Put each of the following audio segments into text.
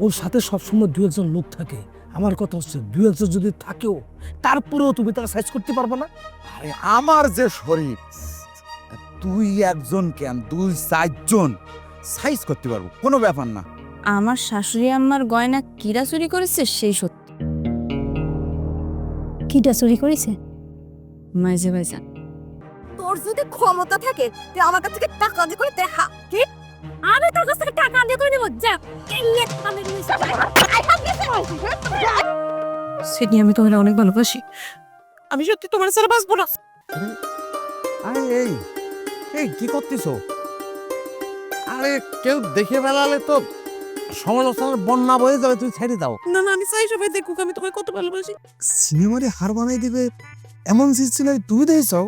ওর সাথে সবসময় দু একজন লোক থাকে। আমার কথা হচ্ছে দু একজন যদি থাকেও তারপরেও তুমি তারা সাইজ করতে পারবে না। আরে আমার যে শরীর, তুই একজন কেন, দুই চারজন সাইজ করতে পারবো, কোনো ব্যাপার না। আমার শাশুড়ি আম্মার গয়না কিরা চুরি করেছে সেই সত্যি। কিটা চুরি করেছে? মাইজে ভাইজান, তোর যদি ক্ষমতা থাকে তুই আমার কাছ থেকে টাকা দিয়ে করে দেখা। কি? আমি তোর কাছ থেকে টাকা দিয়ে তুই নিব যা। সিডনি, আমি তোমার অনেক ভালোবাসি। আমি সত্যি তোমার ছাড়া বাঁচবো না। আরে এই এই কি করতেছো? আরে কেউ দেখে ফেলালে তো সমালোচনার বন্যা বয়ে যাবে, তুই ছেড়ে দাও। না না, আমি চাই সবাই দেখুক আমি তোমায় কত ভালোবাসি। সিনেমারে হার বানাই দিবে এমন সিলসিলা তুমি দেখছো?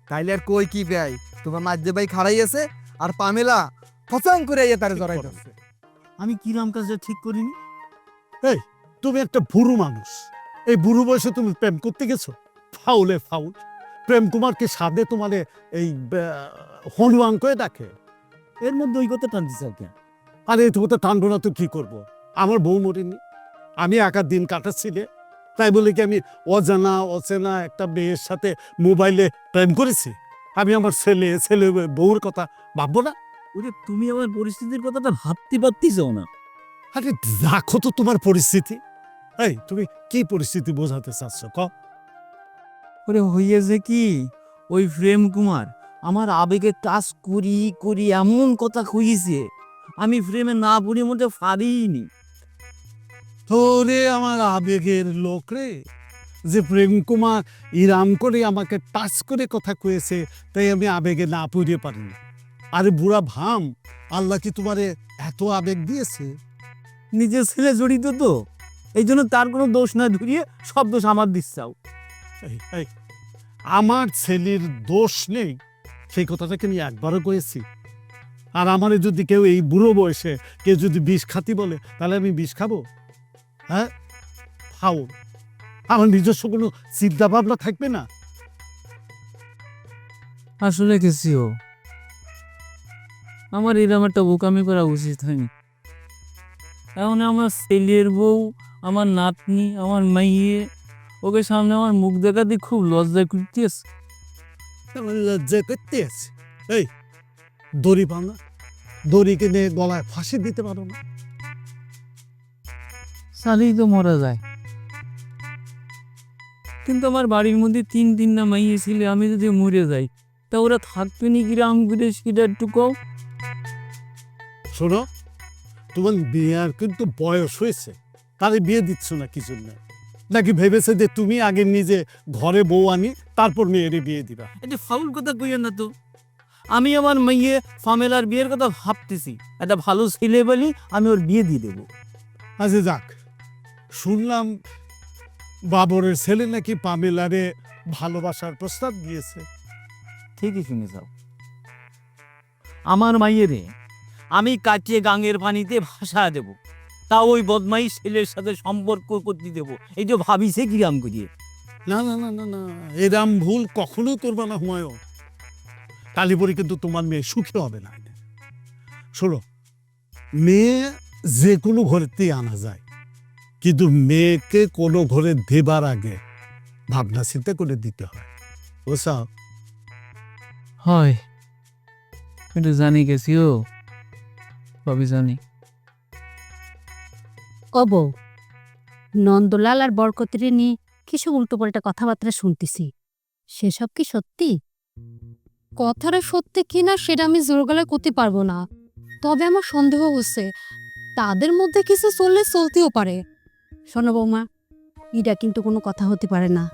তাইলে আর কই কি ভাই, তোমার মাঝে ভাই খাড়াই আছে আর পামেলা ফচাং করে তারে জড়াই দিচ্ছে। আমি কিরাম কাজটা ঠিক করিনি। এই তুমি একটা বুড়ো মানুষ, এই বুড়ো বয়সে তুমি প্রেম করতে গেছো? ফাউলে ফাউল। প্রেম কুমারকে সাদে তোমারে এই হনুমান করে ডাকে, এর মধ্যে ওই কথা টানতে চাও কেন? আরে তুমি তো টানবো না তো কি করবো? আমার বউ মরেনি, আমি একা দিন কাটাচ্ছিলে, তাই বলে কি আমি অজানা অচেনা একটা মেয়ের সাথে মোবাইলে প্রেম করেছি? আমি আমার ছেলে বউর কথা ভাববো না? ওরে তুমি আমার পরিস্থিতির কথাটা ভাবতে পারতেছো না। আরে রাখো তো তোমার পরিস্থিতি। এই তুমি কি পরিস্থিতি বোঝাতে চাচ্ছ ক? ওরে হইয়াছে কি, ওই প্রেম কুমার আমার আবেগে টাচ করি করি এমন কথা কইছে, আমি প্রেমে না পড়ি মধ্যে পারিনি। তোরে আমার আবেগের লোক রে, যে প্রেম কুমার ইরাম করে আমাকে টাচ করে কথা কয়েছে, তাই আমি আবেগে না পড়িয়ে পারিনি। আরে বুড়া ভাম, আল্লাহ কি তোমারে এত আবেগ দিয়েছে? নিজের ছেলে জড়িত তো, এই জন্য তার কোনো দোষ না ধরিয়ে সব দোষ আমার দিচ্ছাও। এই আমার ছেলের দোষ নেই সেই কথাটাকে আমি একবারও কয়েছি? আর আমারে যদি কেউ এই বুড়ো বয়সে কেউ যদি বিষ খাতি বলে, তাহলে আমি বিষ খাবো? হ্যাঁ, খাও। আমার নিজস্ব কোনো চিন্তা ভাবনা থাকবে না? আসলে গেছিও, আমার এরকম একটা বোকামি করা উচিত হয়নি। এখন আমার ছেলের বউ, আমার নাতনি, আমার মাইয়ে, ওকে সামনে আমার মুখ দেখাতে খুব লজ্জা করতেছে। আমার লজ্জা করতে আছে। এই দড়ি পাও না? দড়ি কিনে গলায় ফাঁসি দিতে পারো না? সালেই তো মরা যায়। কিন্তু আমার বাড়ির মধ্যে তিন না মাইয়ে ছিল, আমি যদি মরে যাই তা ওরা থাকবে নি গ্রাম ঘুরে সেটা একটু কও। শোনো, তোমার বিয়ের কিন্তু বয়স হয়েছে, তাহলে বিয়ে দিচ্ছ না কি জন্য? নাকি ভেবেছে যে তুমি আগে নিজে ঘরে বউ আনি তারপর মেয়েরে বিয়ে দিবা? এটা ফাউল কথা কইও না তো। আমি আমার মেয়ে ফামেলার বিয়ের কথা ভাবতেছি, একটা ভালো ছেলে বলি আমি ওর বিয়ে দিয়ে দেবো। আচ্ছা যাক, শুনলাম বাবরের ছেলে নাকি পামেলারে ভালোবাসার প্রস্তাব দিয়েছে। ঠিকই শুনে যাও। আমার মাইয়েরে আমি কাটিয়ে গাঙের পানিতে ভাসা দেব, তা ওই বদমাই ছেলের সাথে সম্পর্ক করতে দেব। এই যে ভাবিছে কিরাম করিয়ে। না না না না না, এরাম ভুল কখনো করবা না হুমায়ুন। কালীপুরি কিন্তু তোমার মেয়ে সুখী হবে না। শোনো, মেয়ে যে কোনো ঘরেতেই আনা যায়, কিন্তু মেয়েকে কোনো ঘরে দেবার আগে ভাবনা চিন্তা করে দিতে হয়, বুঝছো? হয়, কিন্তু জানি গেছিও, ভাবি জানি। ও বউ, নন্দলাল আর বরকতিরে নিয়ে কিছু উল্টোপাল্টা কথাবার্তা শুনতেছি, সেসব কি সত্যি? কথাটা সত্যি কিনা সেটা আমি জোর গলায় করতে পারবো না, তবে আমার সন্দেহ হচ্ছে তাদের মধ্যে কিছু চলতেও পারে। শোনো বৌমা, এটা কিন্তু কোনো কথা হতে পারে না।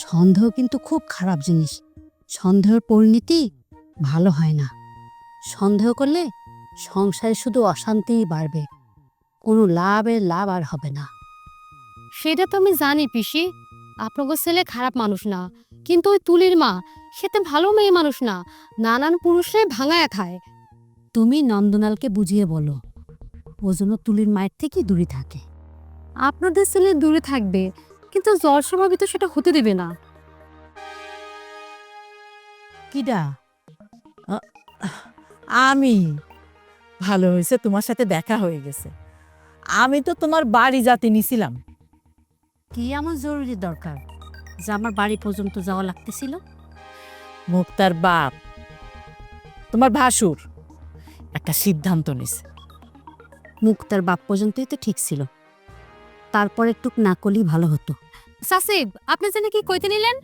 সন্দেহ কিন্তু খুব খারাপ জিনিস, সন্দেহের পরিণতি ভালো হয় না। সন্দেহ করলে সংসারে শুধু অশান্তিই বাড়বে, কোনো লাভ আর হবে না। সেটা তো আমি জানি পিসি, আপনাকে ছেলে খারাপ মানুষ না, কিন্তু ওই তুলির মা সেটা ভালো মেয়ে মানুষ না, নানান পুরুষে ভাঙায় খায়। তুমি নন্দনালকে বুঝিয়ে বলো ও যেন তুলির মায়ের থেকে দূরে থাকে। আপনাদের ছেলে দূরে থাকবে, কিন্তু জ্বর স্বভাবিত সেটা হতে দেবে না। কিডা? আমি। ভালো হয়েছে তোমার সাথে দেখা হয়ে গেছে। আমি তো তোমার বাড়ি যাতে নিছিলাম। কি আমার জরুরি দরকার যে আমার বাড়ি পর্যন্ত যাওয়া লাগতেছিল? মুক্তার বাপ, তোমার ভাসুর একটা সিদ্ধান্ত নিছে। মুক্তার বাপ পর্যন্তই তো ঠিক ছিল, তারপর একটু না করলেই ভালো হতো। সাসিব, আপনি জানে কি কইতে নিলেন?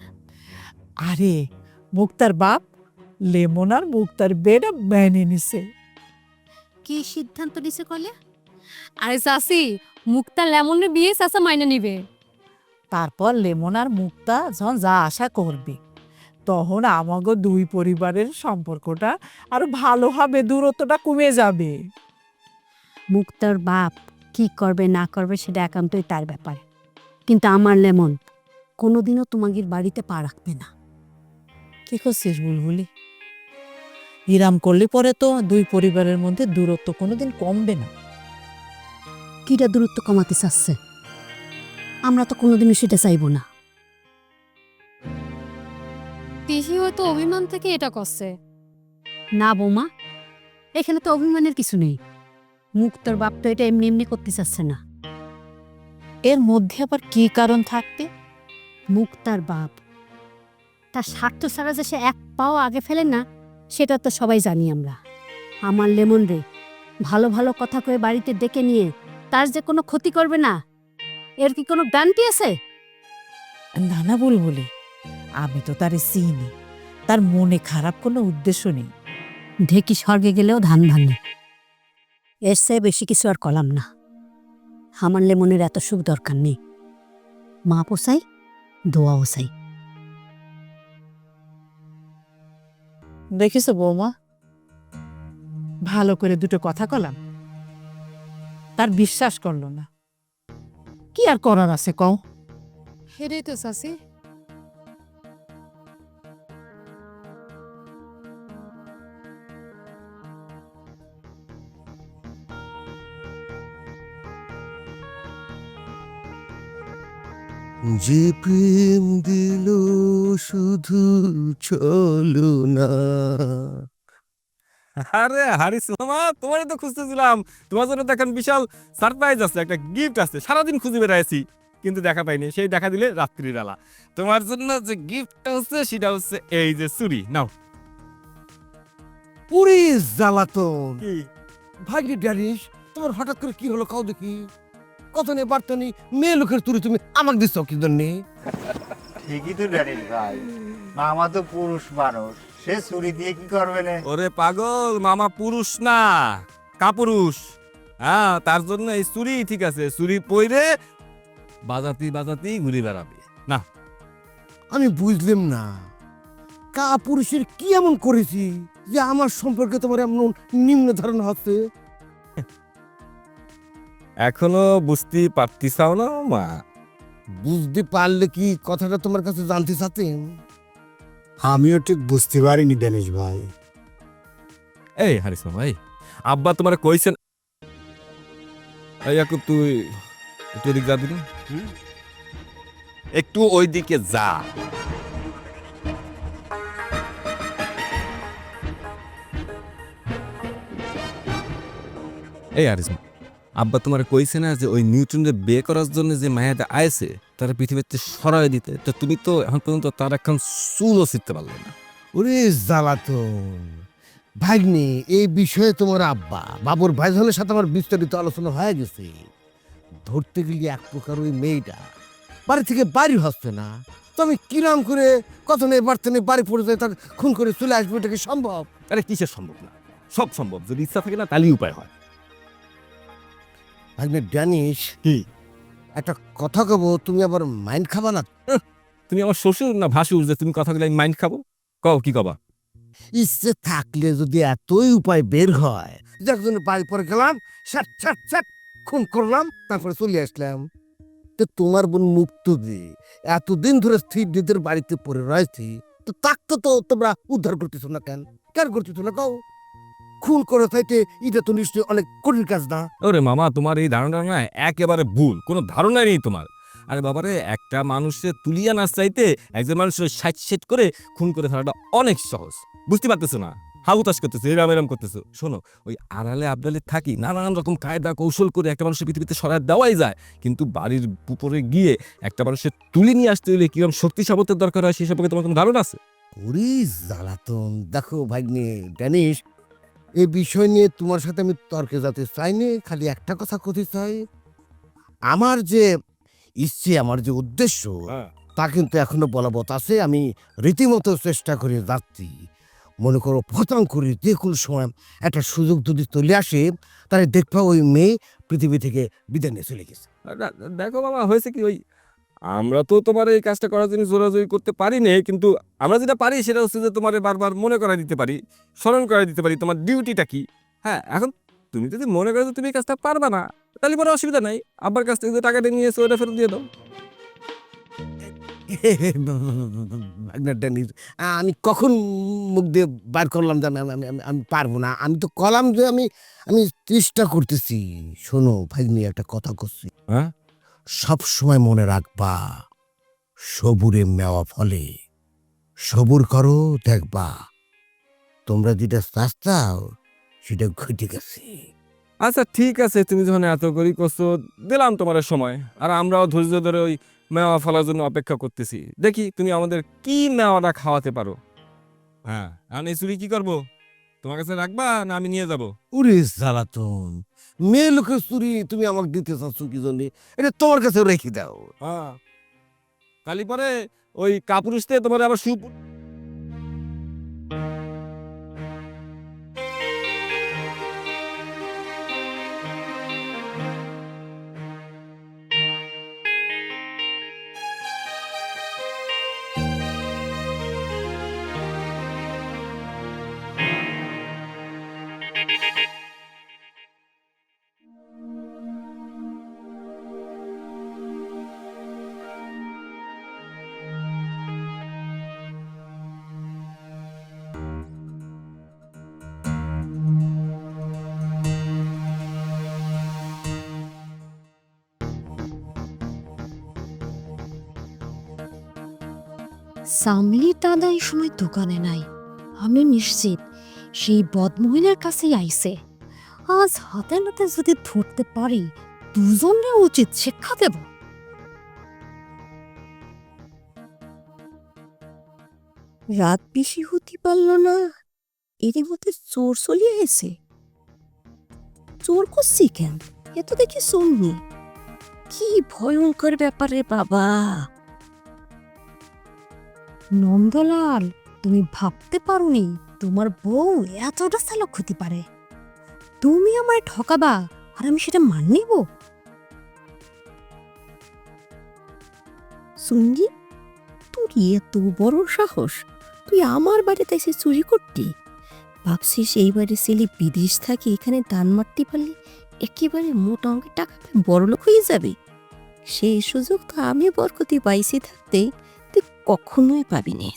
আরে মুক্তার বাপ লেমন আর মুক্তার বেটা মেনে নিছে। কি সিদ্ধান্ত নিছে কলে? আরে সাসি, মুক্তা লেমনের বিয়ে সাসা মাইনে নিবে। তারপর লেমন আর মুক্তা যখন যা আশা করবে, তখন আমাগো দুই পরিবারের সম্পর্কটা আরো ভালো হবে, দূরত্বটা কমে যাবে। মুক্তার বাপ কি করবে না করবে সেটা একান্তই তার ব্যাপার, কিন্তু আমার লেমন কোনোদিনও তোমাগির বাড়িতে পা রাখবে না। কি করছিস বুলবুলি? ইরাম করলে পরে তো দুই পরিবারের মধ্যে দূরত্ব কোনোদিন কমবে না। কিটা দূরত্ব কমাতে চাচ্ছে? আমরা তো কোনোদিনও সেটা চাইব না। পিসি হয়তো অভিমান থেকে এটা করছে। না বৌমা, এখানে তো অভিমানের কিছু নেই। মুক্তার বাপ তো এটা এমনি এমনি করতে চাচ্ছে না। এর মধ্যে আবার কি কারণ থাকতে? মুক্তার বাপ তার স্বার্থ ছাড়া যে সে এক পাও আগে ফেলে না, সেটা তো সবাই জানি আমরা। আমার লেমন রে ভালো ভালো কথা কয়ে বাড়িতে ডেকে নিয়ে তার যে কোনো ক্ষতি করবে না, এর কি কোনো গ্যারান্টি আছে? না না বুলবুলি, আমি তো তারে চিনি, তার মনে খারাপ কোনো উদ্দেশ্য নেই। ঢেকি স্বর্গে গেলেও ধান ভাঙে, এর চেয়ে বেশি কিছু আর কলাম না। আমার লেমনের এত সুখ দরকার নেই। মা পোসাই, দোয়াও চাই। দেখিস বৌমা, ভালো করে দুটো কথা কলাম, তার বিশ্বাস করলো না। কি আর করার আছে কও? হেরেই তো সাসি। যে প্রেম দিল শুধু চলো না। আরে হারিস মামা, তোমারই তো খুঁজতেছিলাম। তোমার জন্য তো এখন বিশাল সারপ্রাইজ আছে, একটা গিফট আছে। সারাদিন খুঁজে বেড়াইছি কিন্তু দেখা পাইনি। সেই দেখা দিলে রাত্রিবেলা। তোমার জন্য যে গিফটটা হচ্ছে সেটা হচ্ছে এই যে চুরি। নাও। পুরি জ্বালাতন। কি ভাগ্যে ড্যানিশ, তোমার হঠাৎ করে কি হলো কাউ দেখি? কত নেই বার্তা নেই, মেয়ে লোকের তুরি তুমি আমাকে দিচ্ছ কি জন্যে? ঠিকই তো জানিস ভাই, মামা তো পুরুষ মানুষ, সে ছুরি দিয়ে কি করবে না? ওরে পাগল, মামা পুরুষ না, কাপুরুষ। হ্যাঁ, তার জন্য এই চুরি ঠিক আছে। চুরি পইরে বাজাতি বাজাতি ঘুরে বেড়াবে না। আমি বুঝলাম না, কা পুরুষের কি এমন করেছি যে আমার সম্পর্কে তোমার এমন নিম্ন ধারণা হচ্ছে? এখনো বুঝতে পারতিসাও না মা? বুঝতে পারলে কি কথাটা তোমার কাছে জানতে চাচ্ছেন? আমিও ঠিক বুঝতে পারিনি ড্যানিশ ভাই। এই হারিস মামা, এই আব্বা তোমার কইছেন। এই ইয়াকুব, তুই একটু ওদিক যা দিবি, একটু ওই দিকে যা। এই হারিস মামা, আব্বা তোমার কইছে না যে ওই নিউটনের বিয়ে করার জন্য যে মায়াটা আইছে তারা পৃথিবীতে সরাই দিতে, তো তুমি তো এখন পর্যন্ত তার এখন চুলও ছিঁড়তে পারলে না। ওরে জ্বালাতন ভাগ্নে, এই বিষয়ে তোমার আব্বা বাবুর ভাইজানের সাথে আমার বিস্তারিত আলোচনা হয়ে গেছে। ধরতে গেলে এক প্রকার ওই মেয়েটা বাড়ি থেকে বাড়ি হচ্ছে না, তো আমি কিরাম করে কত নেই বাড়তে নেই বাড়ি পড়ে যায় তার খুন করে চলে আসবে, এটা কি সম্ভব? আরে কিসের সম্ভব না? সব সম্ভব, যদি ইচ্ছা থাকে না তাহলেই উপায় হয়। ভাগ্নে ড্যানিশ, কি একটা কথা কব, তুমি আবার মাইন্ড খাবা না? তুমি আমার শ্বশুর না ভাসুর যে তুমি কথাগুলো আমি মাইন্ড খাবো? কও কি কবা? ইচ্ছে থাকলে যদি এতই উপায় বের হয়, যে একজনের বাড়ি পরে গেলাম, স্যাট স্যাট স্যাট খুন করলাম, তারপরে চলে আসলাম, তো তোমার বোন মুক্ত দিয়ে এতদিন ধরে স্থির দিদের বাড়িতে পড়ে রয়েছি, তো তাকে তো তোমরা উদ্ধার করতেছো না কেন? কেন করতেছো না কও? খুন করে থাইতে এটা তো নিশ্চয়ই অনেক কঠিন কাজ না? ওরে মামা, তোমার এই ধারণা না একেবারে ভুল, কোনো ধারণা নেই তোমার। আরে বাবারে, একটা মানুষের তুলিয়া না চাইতে একজন মানুষের সাইট সেট করে খুন করে ফেলাটা অনেক সহজ, বুঝতে পারতেছো না? হাবুতাস করতেছো, এরাম এরাম করতেছো। শোনো, ওই আড়ালে আবডালে থাকি নানান রকম কায়দা কৌশল করে একটা মানুষের পৃথিবীতে সরায় দেওয়াই যায়, কিন্তু বাড়ির উপরে গিয়ে একটা মানুষের তুলে নিয়ে আসতে হলে কিরকম শক্তি সামর্থ্যের দরকার হয় সেই সম্পর্কে তোমার কোনো ধারণা আছে? ওরে জ্বালাতন! দেখো ভাগ্নে ড্যানিশ, এই বিষয় নিয়ে তোমার সাথে আমি তর্কে যেতে চাইনি, খালি একটা কথা কথিত চাই, আমার যে ইচ্ছে, আমার যে উদ্দেশ্য, তা কিন্তু এখনো বলবৎ আছে। আমি রীতিমতো চেষ্টা করে যাচ্ছি। মনে করো ফতাং করে যে কোনো সময় একটা সুযোগ যদি চলে আসে, তাহলে দেখবা ওই মেয়ে পৃথিবী থেকে বিদায় নিয়ে চলে গেছে। দেখো বাবা, হয়েছে কি, ওই আমরা তো তোমার এই কাজটা করার জন্য জোরাজোরি করতে পারি না, কিন্তু আমরা যেটা পারি সেটা হচ্ছে যে তোমার বারবার মনে করাই দিতে পারি, স্মরণ করাই দিতে পারি তোমার ডিউটিটা কি। হ্যাঁ, এখন তুমি যদি মনে করো যে তুমি এই কাজটা পারবা না, তাহলে কোনো অসুবিধা নাই, আব্বার কাছ থেকে যে টাকাটা নিয়ে এসে ওটা ফেরত দিয়ে দাও। ভাগ্নে ড্যানিশ, আমি কখন মুখ দিয়ে বার করলাম জানি আমি পারবো না। আমি তো কলাম যে আমি আমি চেষ্টা করতেছি। শোনো ভাগ্নি, একটা কথা করছি, হ্যাঁ, সব সময় মনে রাখবা, সবুরে মেওয়া ফলে। সবুর করো, দেখবা তোমরা যেটা চাও সেটা ঘটে গেছে। আচ্ছা ঠিক আছে, তুমি যখন এত করি করছো, দিলাম তোমার সময়, আর আমরাও ধৈর্য ধরে ওই মেওয়া ফলার জন্য অপেক্ষা করতেছি। দেখি তুমি আমাদের কি মেওয়াটা খাওয়াতে পারো। হ্যাঁ, আর এই চুরি কি করবো, তোমার কাছে রাখবা না আমি নিয়ে যাবো? উরে জ্বালাতন! মেয়ে লোকের চুরি তুমি আমাকে দিতে চাচ্ছ কি জন্য? এটা তোমার কাছে রেখে দাও। হ্যাঁ, কালি পরে ওই কাপুরুষতে তোমার আবার সামলির দাদা এই সময় দোকানে নাই। আমি নিশ্চিত সেই বদমহিলার কাছেই আইছে। আজ হাতে নাতে যদি ধরতে পারি, দুজনের উচিত শিক্ষা দেব। রাত বেশি হতে পারল না, এর মধ্যে চোর চলিয়ে এসে। চোর করছি কেন? এ তো দেখি শুননি। কি ভয়ঙ্কর ব্যাপারে বাবা! নন্দলাল, তুমি ভাবতে পারোনি তোমার বউ এতটা চালাক হতে পারে। তুমি আমায় ঠকাবা আর আমি সেটা মান নিব? সঙ্গী, তোর এত বড় সাহস, তুই আমার বাড়িতে এসে চুরি করতি? ভাবছিস এই বাড়ি ছেলে বিদেশ থাকে, এখানে দান মারতে পারলে একেবারে মোটা অঙ্কের টাকা বড়লোক হয়ে যাবে? সেই সুযোগ তো আমি বরকতি পাইছি থাকতে তুই কখনোই পাবিনি।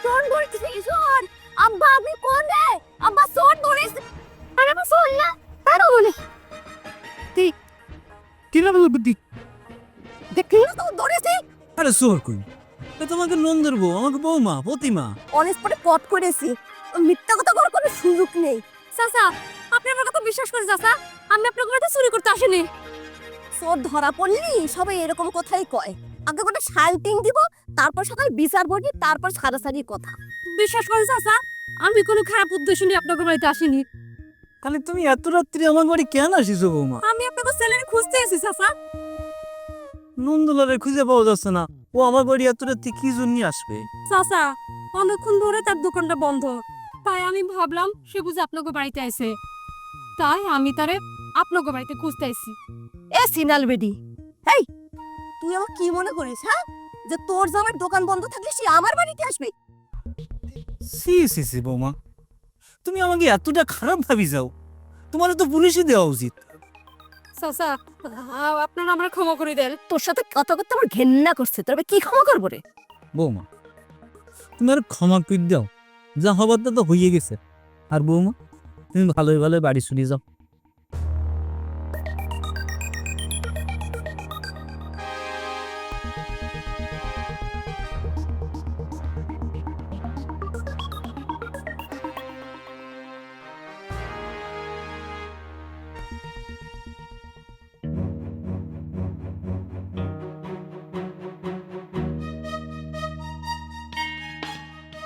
চোর ধরতেছে, চোর! আব্বা, আপনি কোন রে? আব্বা, চোর ধরেছে! আরে আব্বা, চোর না, তারও বলে দেখলি না তো ধরেছে? আরে সোর কই, এ তোমাকে নন্দের বউ, আমাকে বৌমা প্রতিমা। অনেক পরে পট করেছি, মিথ্যা কথা বলার কোনো সুযোগ নেই। চাচা, আপনি আমার কথা বিশ্বাস করেন চাচা? আমি আপনার ঘরে চুরি করতে আসিনি। চোর ধরা পড়লি সবাই এরকম কথাই কয়। আগে কোনো শান্তিং দিব, তারপর সকাল বিচার বলি, তারপর সারাসারি কথা। বিশ্বাস করেন চাচা, আমি কোনো খারাপ উদ্দেশ্য নিয়ে আপনার বাড়িতে আসিনি। তাহলে তুমি এত রাত্রি আমার বাড়ি কেন আসিস বৌমা? আমি আপনাকে ছেলের খুঁজতে এসেছি চাচা। নন্দলালের খুঁজে পাওয়া যাচ্ছে না, ও আমার বাড়ি এত রাত্রি কি জন্য আসবে? চাচা, অনেকক্ষণ ধরে তার দোকানটা বন্ধ, তাই আমি ভাবলাম সে বুঝে আপনাকে বাড়িতে আইছে, তাই আমি তারে আপনাকে বাড়িতে খুঁজতে আইছি। এ সিনাল বেডি, এই তুই আমার কি মনে করিস, হ্যাঁ, যে তোর জামার দোকান বন্ধ থাকলে সে আমার বাড়িতে আসবে? সি সি সি বৌমা, তুমি আমাকে এতটা খারাপ ভাবি যাও? তোমার তো পুলিশে দেওয়া উচিত। চাচা আপনারা আমার ক্ষমা করে দেন। তোর সাথে কথা করতে আমার ঘেন্না করছে, তবে কি ক্ষমা করবো রে? বৌমা, তুমি আর ক্ষমা করে দাও, যা হবার তা তো হয়ে গেছে। আর বৌমা, তুমি ভালোই ভালোই বাড়ি চলে যাও।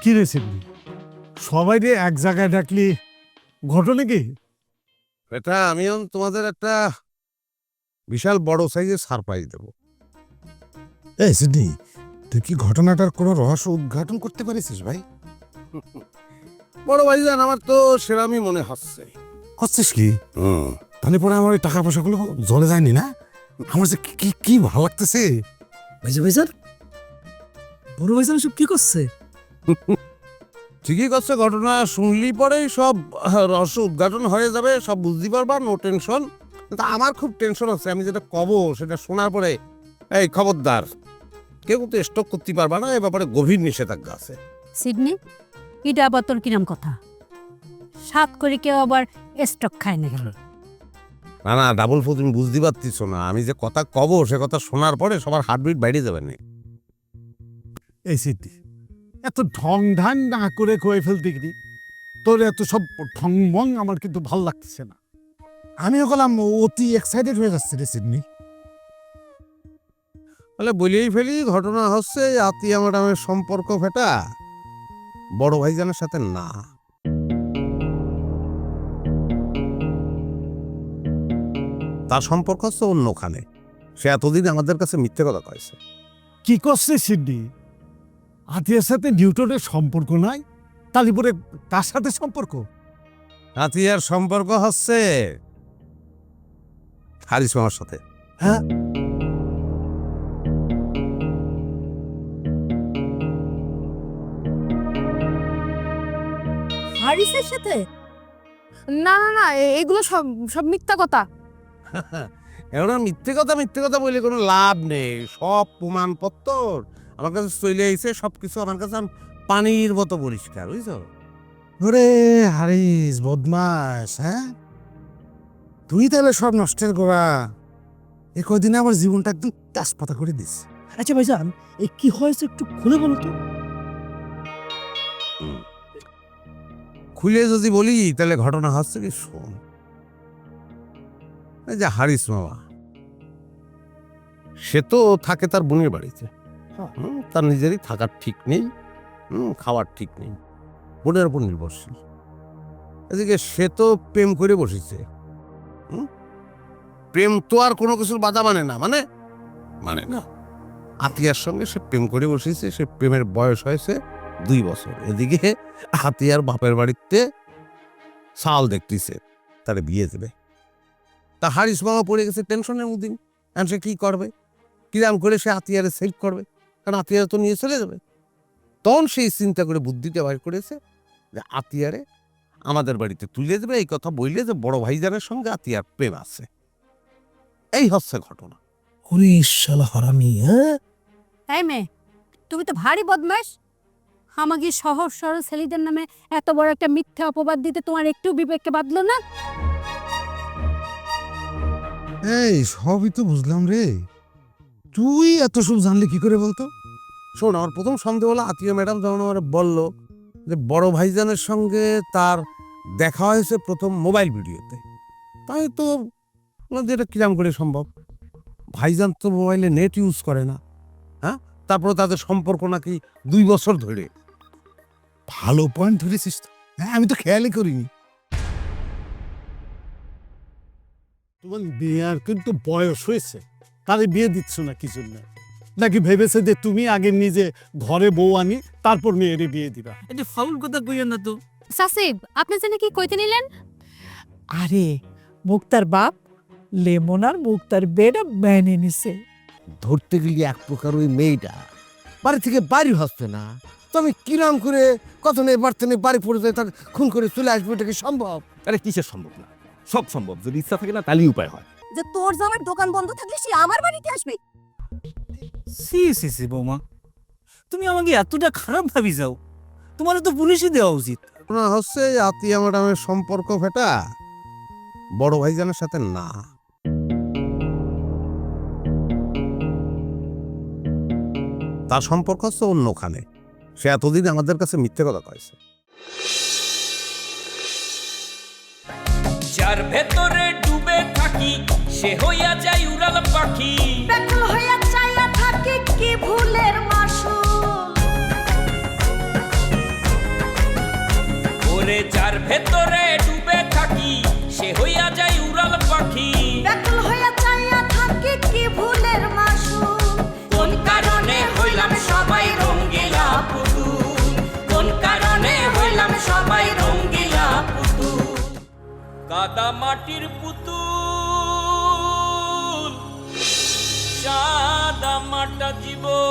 কি রে সিদ্ধি, সবাই রে এক জায়গায় ডাকলি, ঘটনা কি? এটা আমিও তোমাদের একটা বিশাল বড় সাইজের সারপ্রাইজ দেবো। এই সিদ্ধি, তুই কি ঘটনাটার কোনো রহস্য উদ্ঘাটন করতে পারিস ভাই? বড় ভাইজান, আমার তো সেরামই মনে হচ্ছে। হচ্ছিস কি? তাহলে পরে আমার ওই টাকা পয়সাগুলো জলে যায়নি না? আমার যে কি কি ভালো লাগতেছে। ভাইজান, বড় ভাইজান সব কি করছে? ঠিকই করছে, ঘটনা শুনলি পরেই সব রহস্য উদ্ঘাটন হয়ে যাবে, সব বুঝতে পারবা, নো টেনশন। কিন্তু আমার খুব টেনশন হচ্ছে, আমি যেটা কব সেটা শোনার পরে এই খবরদার কেউ তো স্টক করতে পারবা না, এ ব্যাপারে গভীর নিষেধাজ্ঞা আছে। সিডনি, এটা আবার তোর কিরাম কথা? সাত করে কেউ আবার স্টক খায় না কেন? না না, ডাবল ফোর, তুমি বুঝতে পারতিস না, আমি যে কথা কব সে কথা শোনার পরে সবার হার্টবিট বাইরে যাবে না। এই সিদ্ধি, এত ঢং ঢাং না করে কয়ে ফেলতে গেলি, তোর এত সব ঢং মং আমার কিন্তু ভাল লাগতেছে না। আমিও গেলাম অতি এক্সাইটেড হয়ে যাচ্ছে রে সিডনি। তাহলে বলেই ফেলি, ঘটনা হচ্ছে আতিয়া ম্যাডামের সম্পর্ক ফেটা বড় ভাইজানের সাথে না। তার সম্পর্ক হচ্ছে অন্যখানে। সে এতদিন আমাদের কাছে মিথ্যে কথা কয়েছে। কি করছে সিডনি? আতিয়ার সাথে নিউটনের সম্পর্ক নাই, তাহলে পরে তার সাথে সম্পর্ক? আতিয়ার সম্পর্ক হচ্ছে হারিস মামার সাথে। হ্যাঁ, হারিসের সাথে? না না না, এগুলো সব সব মিথ্যা কথা। এখন মিথ্যে কথা বলে কোনো লাভ নেই। সব প্রমাণপত্র আমার কাছে চলে আইছে, সবকিছু আমার কাছে পানির মতো পরিষ্কার, বুঝছো? ওরে হারিস বদমাস, হ্যাঁ তুই তাহলে সব নষ্টের গোড়া। এ কদিনে আমার জীবনটা একদম তেজপাতা করে দিস। আচ্ছা ভাইজান, এই কি হয়েছে একটু খুলে বলো তো। খুলে যদি বলি তাহলে ঘটনা হচ্ছে কি, শোন। এই যে হারিস মামা, সে তো থাকে তার বোনের বাড়িতে। তার নিজেরই থাকার ঠিক নেই, খাওয়ার ঠিক নেই, বোনের উপর নির্ভরশীল। এদিকে সে তো প্রেম করে বসেছে। প্রেম তো আর কোনো কিছুর বাধা মানে না, মানে না। আতিয়ার সঙ্গে সে প্রেম করে বসেছে, সে প্রেমের বয়স হয়েছে 2 বছর। এদিকে আতিয়ার বাপের বাড়িতে সাল দেখতেছে তারে বিয়ে দেবে। তা হারিস মামা পড়ে গেছে টেনশনের মধ্যে। এখন সে কি করবে, কিরাম করে সে আতিয়ারে সেভ করবে, কারণ আতিয়ারে তো নিয়ে চলে যাবে। তখন সেই চিন্তা করে বুদ্ধিটা বাইর করেছে যে আতিয়ারে আমাদের বাড়িতে তুলে দেবে। এই কথা বললে যে বড় ভাইজানের সঙ্গে আতিয়ার প্রেম আছে। এই হচ্ছে ঘটনা। ওরে শালা হারামি, হ্যাঁ? এই মেয়ে, তুমি তো ভারী বদমাস। আমাকে সহজ সরল ছেলেদের নামে এত বড় একটা মিথ্যা অপবাদ দিতে তোমার একটু বিবেককে বাঁধলো না? এই সবই তো বুঝলাম রে, তুই এত সব জানলে কি করে বলতো? শোন, আমার প্রথম সন্দেহ হলো আতিয়া ম্যাডাম যখন আমার বলল যে বড় ভাইজানের সঙ্গে তার দেখা হয়েছে প্রথম মোবাইল ভিডিওতে, তাই তো এটা কিরাম করে সম্ভব? ভাইজান তো মোবাইলে নেট ইউজ করে না, হ্যাঁ? তারপরে তাদের সম্পর্ক নাকি 2 বছর ধরে। ভালো পয়েন্ট ধরেছিস তো, হ্যাঁ আমি তো খেয়ালই করিনি। তোমার বিয়ার কিন্তু বয়স হয়েছে, তাহলে বিয়ে দিচ্ছ না কি জন্য? নাকি ভেবেছে যে তুমি আগে নিজে ঘরে বউ আনি তারপর মেয়েরে বিয়ে দিবা? এটা ফাউল কথা কইয়া না তো। সাসিব, আপনি জানে কি কইতে নিলেন? আরে মুক্তার বাপ লেমনার মুক্তার বেটা মেনে নিছে। ধরতে গেলে এক প্রকার ওই মেয়েটা বাড়ি থেকে বাড়ি হচ্ছে না, তো আমি কিরাম করে কত নেই বাড়তে নেই বাড়ি পড়ে যায় তার খুন করে চলে আসবে, এটা কি সম্ভব? আরে কিসের সম্ভব না, সব সম্ভব, যদি ইচ্ছা থাকে না তাহলেই উপায় হয়। যে তোর জামার দোকান বন্ধ থাকলে সে আমার বাড়িতে আসবে? সি সি সি বৌমা, তুমি আমাকে এতটা খারাপ ভাবি যাও, তোমার তো পুলিশে দেওয়া উচিত। না হচ্ছে আতিয়া ম্যাডামের সম্পর্ক ফেটা বড় ভাইজানের সাথে না। তার সম্পর্ক হচ্ছে অন্যখানে। সে এতদিন আমাদের কাছে মিথ্যে কথা কয়েছে। যার ভেতরে ডুবে থাকি সে হইয়া যায় উড়াল পাখি, ব্যাকুল হইয়া চাইয়া থাকে কি ভুলের মাসুল। ওরে যার ভেতরে ডুবে থাকি সে হইয়া যায় উড়াল পাখি, ব্যাকুল হইয়া চাইয়া থাকে কি ভুলের মাসুল। কোন কারণে হইলাম সবাই রঙ্গিলা পুতুল, কোন কারণে হইলাম সবাই রঙ্গিলা পুতুল, কাদা মাটির পুতুল, সাদা মাটা জীবন।